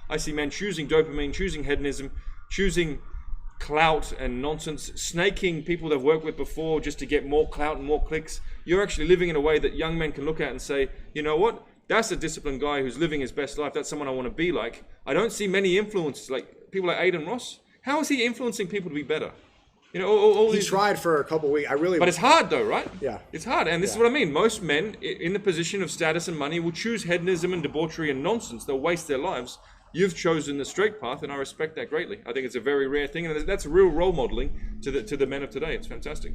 I see men choosing dopamine, choosing hedonism, choosing clout and nonsense, snaking people they've worked with before just to get more clout and more clicks. You're actually living in a way that young men can look at and say, you know what? That's a disciplined guy who's living his best life. That's someone I want to be like. I don't see many influences like people like Adin Ross. How is he influencing people to be better? You know, all he these... tried for a couple of weeks. But it's hard though, right? Yeah. It's hard. And this is what I mean. Most men in the position of status and money will choose hedonism and debauchery and nonsense. They'll waste their lives. You've chosen the straight path, and I respect that greatly. I think it's a very rare thing, and that's real role modeling to the men of today. It's fantastic.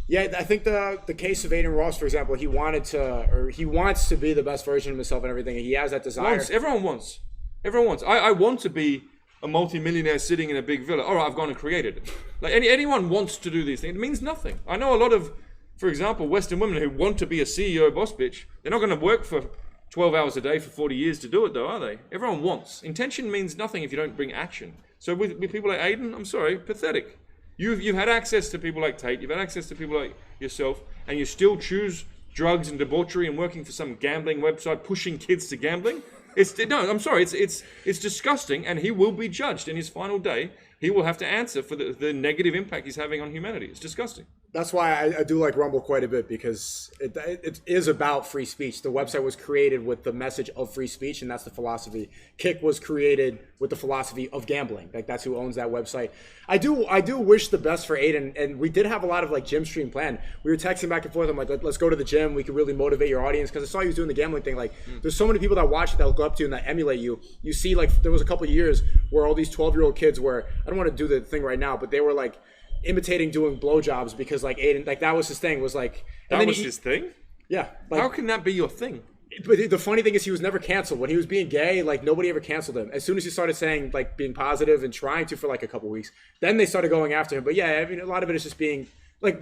Yeah, I think the case of Adin Ross, for example, he wants to be the best version of himself and everything. He has that desire. Everyone wants. I want to be a multi-millionaire sitting in a big villa. All right, I've gone and created it. Like anyone wants to do these things. It means nothing. I know a lot of, for example, Western women who want to be a CEO boss bitch. They're not going to work for 12 hours a day for 40 years to do it though, are they? Everyone wants. Intention means nothing if you don't bring action. So with people like Adin, I'm sorry, pathetic. You've had access to people like Tate, you've had access to people like yourself, and you still choose drugs and debauchery and working for some gambling website, pushing kids to gambling. I'm sorry, it's disgusting, and he will be judged in his final day. He will have to answer for the negative impact he's having on humanity. It's disgusting. That's why I do like Rumble quite a bit, because it is about free speech. The website was created with the message of free speech, and that's the philosophy. Kick was created with the philosophy of gambling. Like, that's who owns that website. I do wish the best for Adin, and we did have a lot of like gym stream planned. We were texting back and forth. I'm like, let's go to the gym. We could really motivate your audience, because I saw you was doing the gambling thing. Like, there's so many people that watch it that look up to you and that emulate you. You see, like, there was a couple of years where all these 12-year-old kids were, I don't want to do the thing right now, but they were like imitating doing blowjobs, because like Adin, like that was his thing, was like, and that was his thing? Yeah. Like, how can that be your thing? But the funny thing is, he was never canceled. When he was being gay, like, nobody ever canceled him. As soon as he started saying, like, being positive and trying to for like a couple weeks, then they started going after him. But yeah, I mean, a lot of it is just being That's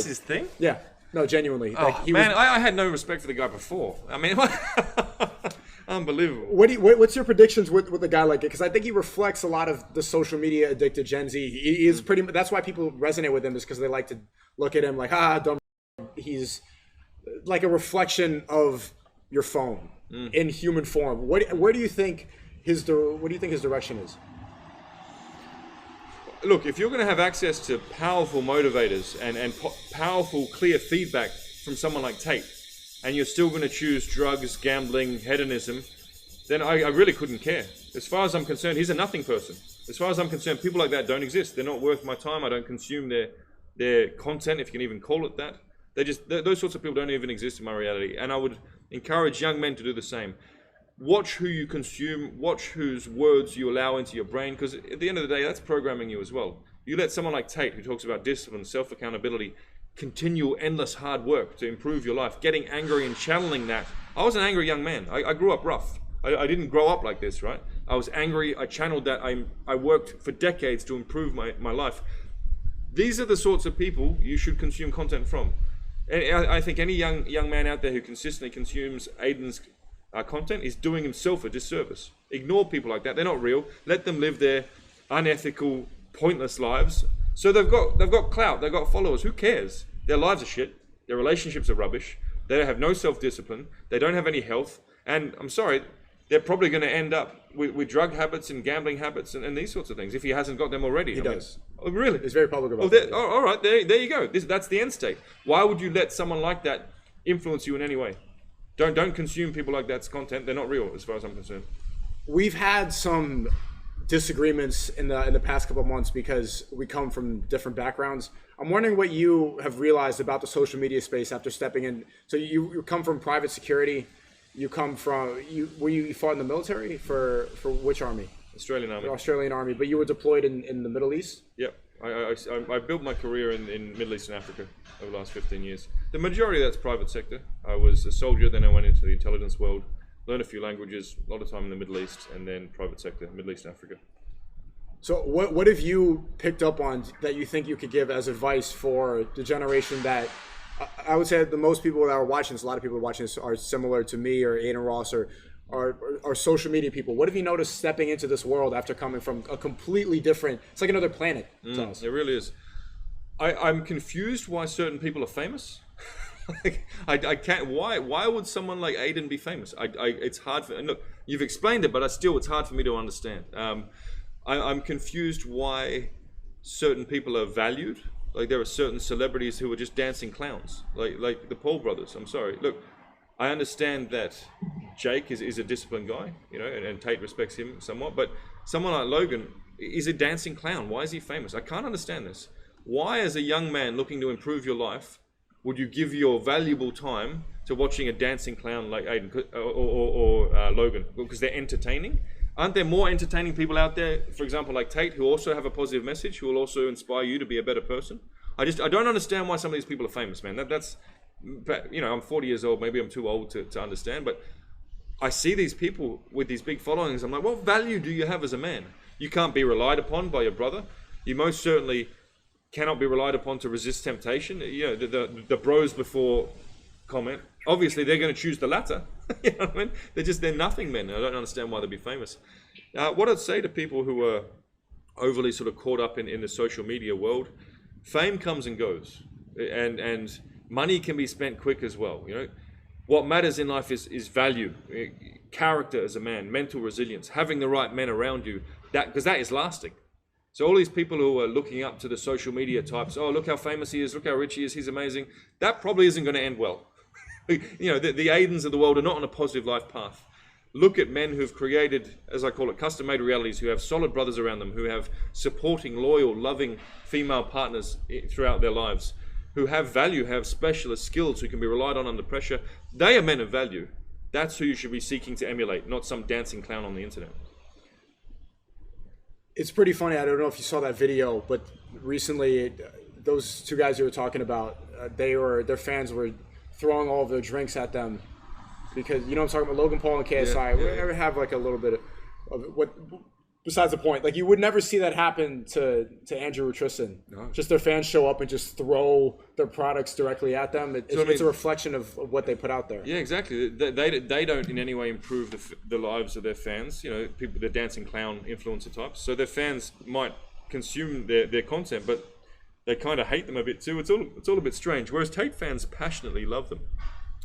his thing? Yeah. No, genuinely. Oh, like, I had no respect for the guy before. I mean, unbelievable. What's your predictions with a guy like it? Because I think he reflects a lot of the social media addicted Gen Z. He is pretty. That's why people resonate with him, is because they like to look at him like, dumb. He's like a reflection of your phone in human form. Where do you think his direction is? Look, if you're going to have access to powerful motivators and powerful, clear feedback from someone like Tate, and you're still going to choose drugs, gambling, hedonism, then I really couldn't care. As far as I'm concerned, he's a nothing person. As far as I'm concerned, people like that don't exist. They're not worth my time. I don't consume their content, if you can even call it that. Those sorts of people don't even exist in my reality. And I would encourage young men to do the same. Watch who you consume, watch whose words you allow into your brain, because at the end of the day, that's programming you as well. You let someone like Tate, who talks about discipline, self-accountability, continual, endless hard work to improve your life, getting angry and channeling that. I was an angry young man. I grew up rough. I didn't grow up like this, right? I was angry. I channeled that. I worked for decades to improve my life. These are the sorts of people you should consume content from. And I think any young man out there who consistently consumes Adin's content is doing himself a disservice. Ignore people like that. They're not real. Let them live their unethical, pointless lives. So they've got clout. They've got followers. Who cares? Their lives are shit. Their relationships are rubbish. They have no self-discipline. They don't have any health. And I'm sorry, they're probably going to end up with drug habits and gambling habits and these sorts of things, if he hasn't got them already. He does. Oh, really? He's very public about that. All right, there you go. That's the end state. Why would you let someone like that influence you in any way? Don't consume people like that's content. They're not real, as far as I'm concerned. We've had some disagreements in the past couple of months because we come from different backgrounds. I'm wondering what you have realized about the social media space after stepping in. So you come from private security. You come from you fought in the military for which army? Australian Army. The Australian Army, but you were deployed in the Middle East? Yep. I built my career in Middle East and Africa over the last 15 years. The majority of that's private sector. I was a soldier, then I went into the intelligence world, learned a few languages, a lot of time in the Middle East, and then private sector, Middle East and Africa. So what have you picked up on that you think you could give as advice for the generation that, I would say the most people that are watching this, a lot of people watching this are similar to me or Adin Ross or are social media people. What have you noticed stepping into this world after coming from a completely different, it's like another planet to us? It really is. I'm confused why certain people are famous. I can't, why would someone like Adin be famous? It's hard for, and look, You've explained it, but it's hard for me to understand. I'm confused why certain people are valued. Like there are certain celebrities who are just dancing clowns, like the Paul brothers. I'm sorry. Look, I understand that Jake is a disciplined guy, you know, and Tate respects him somewhat, but someone like Logan is a dancing clown. Why is he famous? I can't understand this. Why, as a young man looking to improve your life, would you give your valuable time to watching a dancing clown like Adin or Logan? Because they're entertaining. Aren't there more entertaining people out there, for example, like Tate, who also have a positive message, who will also inspire you to be a better person? I don't understand why some of these people are famous, man. That's, you know, I'm 40 years old. Maybe I'm too old to understand, but I see these people with these big followings. I'm like, what value do you have as a man? You can't be relied upon by your brother. You most certainly cannot be relied upon to resist temptation. You know, the bros before comment, obviously they're going to choose the latter. You know what I mean? They're nothing men. I don't understand why they'd be famous. What I'd say to people who are overly sort of caught up in the social media world, fame comes and goes, and money can be spent quick as well. You know, what matters in life is value, character as a man, mental resilience, having the right men around you, because that is lasting. So all these people who are looking up to the social media types, oh, look how famous he is, look how rich he is, he's amazing, that probably isn't going to end well. You know, the Adins of the world are not on a positive life path. Look at men who've created, as I call it, custom-made realities, who have solid brothers around them, who have supporting, loyal, loving female partners throughout their lives, who have value, have specialist skills, who can be relied on under pressure. They are men of value. That's who you should be seeking to emulate, not some dancing clown on the internet. It's pretty funny. I don't know if you saw that video, but recently, those two guys you were talking about, their fans were throwing all of their drinks at them because, you know what I'm talking about, Logan Paul and KSI. We ever have like a little bit of what, besides the point, like you would never see that happen to Andrew or Tristan. No. Just their fans show up and just throw their products directly at them. It's a reflection of what they put out there. Yeah, exactly. They don't in any way improve the lives of their fans. You know, people, the dancing clown influencer types. So their fans might consume their content, but they kind of hate them a bit too. It's all a bit strange. Whereas Tate fans passionately love them.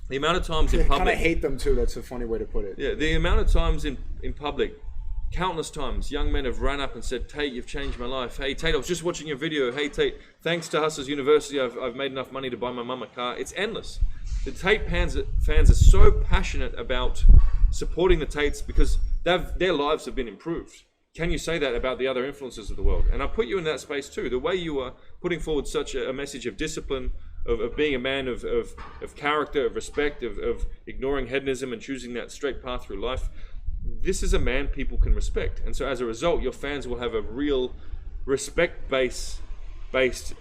The amount of times in public, kind of hate them too. That's a funny way to put it. Yeah, the amount of times in public, countless times, young men have ran up and said, Tate, you've changed my life. Hey, Tate, I was just watching your video. Hey, Tate, thanks to Hustlers University, I've made enough money to buy my mum a car. It's endless. The Tate fans are so passionate about supporting the Tates because their lives have been improved. Can you say that about the other influencers of the world? And I put you in that space too. The way you are putting forward such a message of discipline, of being a man of character, of respect, of ignoring hedonism and choosing that straight path through life. This is a man people can respect. And so as a result, your fans will have a real respect-based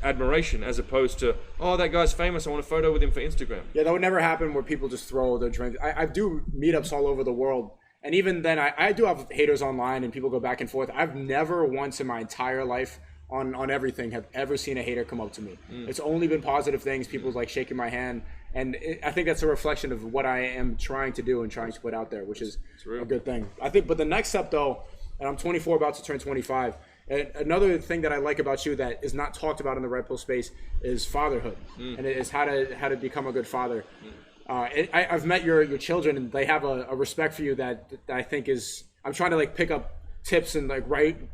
admiration as opposed to, oh, that guy's famous, I want a photo with him for Instagram. Yeah, that would never happen where people just throw their drinks. I do meetups all over the world. And even then, I do have haters online and people go back and forth. I've never once in my entire life on everything have ever seen a hater come up to me. It's only been positive things. People like shaking my hand. And I think that's a reflection of what I am trying to do and trying to put out there, which is a good thing. I think, but the next step though, and I'm 24, about to turn 25. And another thing that I like about you that is not talked about in the Red Pill space is fatherhood. And it is how to become a good father. I've met your children and they have a respect for you that I think is, I'm trying to like pick up tips and like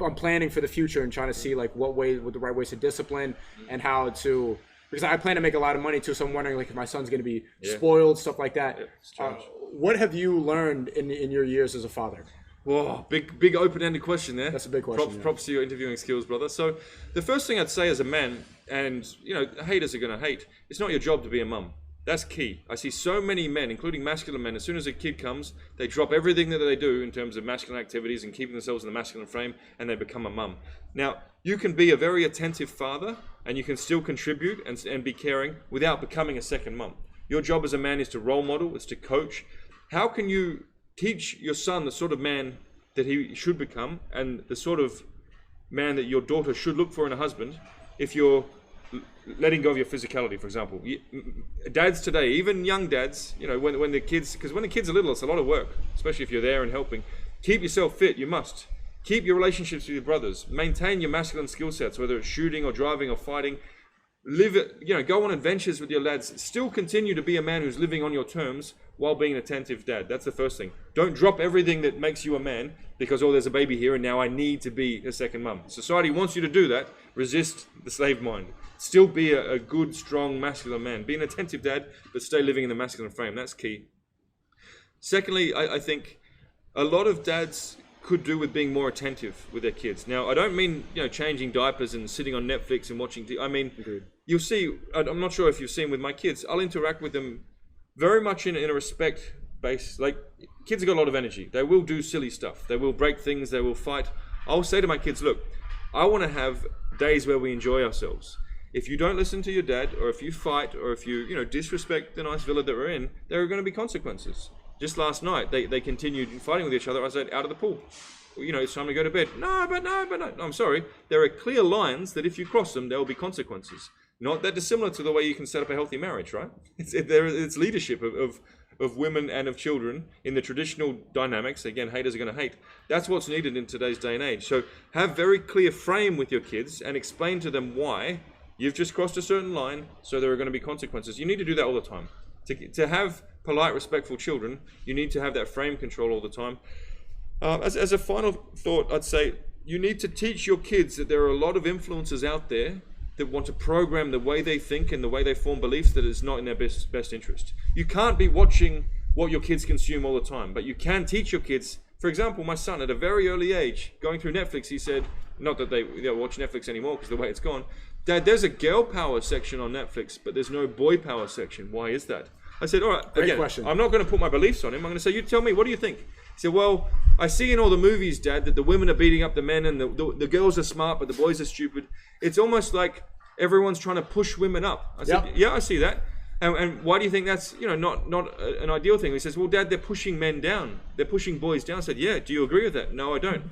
I'm planning for the future and trying to see like what the right ways to discipline and how to, because I plan to make a lot of money too. So I'm wondering like if my son's going to be spoiled, stuff like that. What have you learned in your years as a father? Whoa, big open-ended question there. That's a big question. Props to your interviewing skills, brother. So the first thing I'd say as a man, and you know, haters are going to hate, it's not your job to be a mum. That's key. I see so many men, including masculine men, as soon as a kid comes, they drop everything that they do in terms of masculine activities and keeping themselves in the masculine frame, and they become a mum. Now, you can be a very attentive father, and you can still contribute and be caring without becoming a second mum. Your job as a man is to role model, is to coach. How can you teach your son the sort of man that he should become and the sort of man that your daughter should look for in a husband if you're letting go of your physicality, for example? Dads today, even young dads, you know, when the kids, because when the kids are little, it's a lot of work, especially if you're there and helping. Keep yourself fit, you must. Keep your relationships with your brothers. Maintain your masculine skill sets, whether it's shooting or driving or fighting. live it, go on adventures with your lads. Still continue to be a man who's living on your terms while being an attentive dad. That's the first thing. Don't drop everything that makes you a man because, there's a baby here and now I need to be a second mum. Society wants you to do that. Resist the slave mind. Still be a good, strong, masculine man. Be an attentive dad, but stay living in the masculine frame. That's key. Secondly, I think a lot of dads could do with being more attentive with their kids. Now, I don't mean, changing diapers and sitting on Netflix and watching I mean, Agreed. You'll see, I'm not sure if you've seen with my kids, I'll interact with them very much in a respect base. Like, kids have got a lot of energy. They will do silly stuff. They will break things. They will fight. I'll say to my kids, look, I want to have days where we enjoy ourselves. If you don't listen to your dad, or if you fight, or if you, disrespect the nice villa that we're in, there are going to be consequences. Just last night, they continued fighting with each other. I said, out of the pool. It's time to go to bed. No, but no. I'm sorry. There are clear lines that if you cross them, there will be consequences. Not that dissimilar to the way you can set up a healthy marriage, right? It's leadership of women and of children in the traditional dynamics. Again, haters are going to hate. That's what's needed in today's day and age. So have very clear frame with your kids and explain to them why you've just crossed a certain line, so there are going to be consequences. You need to do that all the time. To have polite, respectful children, you need to have that frame control all the time. As a final thought, I'd say you need to teach your kids that there are a lot of influences out there that want to program the way they think and the way they form beliefs that is not in their best interest. You can't be watching what your kids consume all the time, but you can teach your kids. For example, my son at a very early age, going through Netflix, he said, not that they watch Netflix anymore because the way it's gone, Dad, there's a girl power section on Netflix, but there's no boy power section. Why is that? I said, all right, Great again, question. I'm not going to put my beliefs on him. I'm going to say, you tell me, what do you think? He said, well, I see in all the movies, Dad, that the women are beating up the men and the girls are smart, but the boys are stupid. It's almost like everyone's trying to push women up. I said, yeah, I see that. And why do you think that's, not an ideal thing? He says, well, Dad, they're pushing men down. They're pushing boys down. I said, yeah, do you agree with that? No, I don't.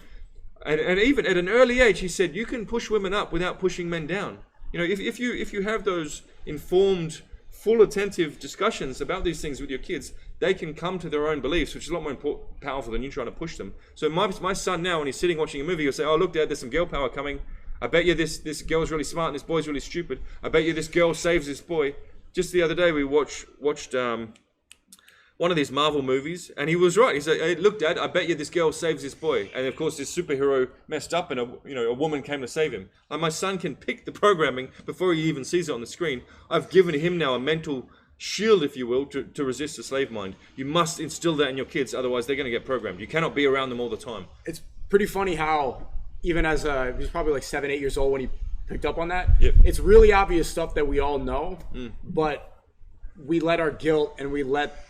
And even at an early age, he said, you can push women up without pushing men down. If you have those informed, full attentive discussions about these things with your kids, they can come to their own beliefs, which is a lot more powerful than you trying to push them. So my son now, when he's sitting watching a movie, he'll say, oh, look, Dad, there's some girl power coming. I bet you this girl's really smart and this boy's really stupid. I bet you this girl saves this boy. Just the other day, we watched one of these Marvel movies, and he was right. He said, hey, look, Dad, I bet you this girl saves this boy. And of course, this superhero messed up and a woman came to save him. And my son can pick the programming before he even sees it on the screen. I've given him now a mental shield, if you will, to resist the slave mind. You must instill that in your kids, otherwise they're going to get programmed. You cannot be around them all the time. It's pretty funny how, even as he was probably like 7, 8 years old when he picked up on that, Yep. It's really obvious stuff that we all know, but we let our guilt and we let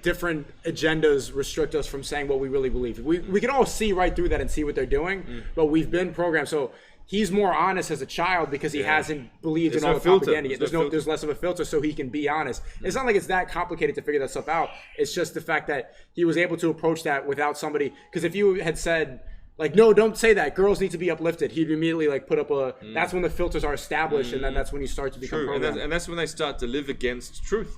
different agendas restrict us from saying what we really believe. We can all see right through that and see what they're doing, but we've been programmed. So he's more honest as a child because he hasn't believed in all the propaganda. There's less of a filter, so he can be honest. It's not like it's that complicated to figure that stuff out. It's just the fact that he was able to approach that without somebody. Because if you had said, like, no, don't say that, girls need to be uplifted, he'd immediately like put up that's when the filters are established, and then that's when you start to become programmed. And that's when they start to live against truth.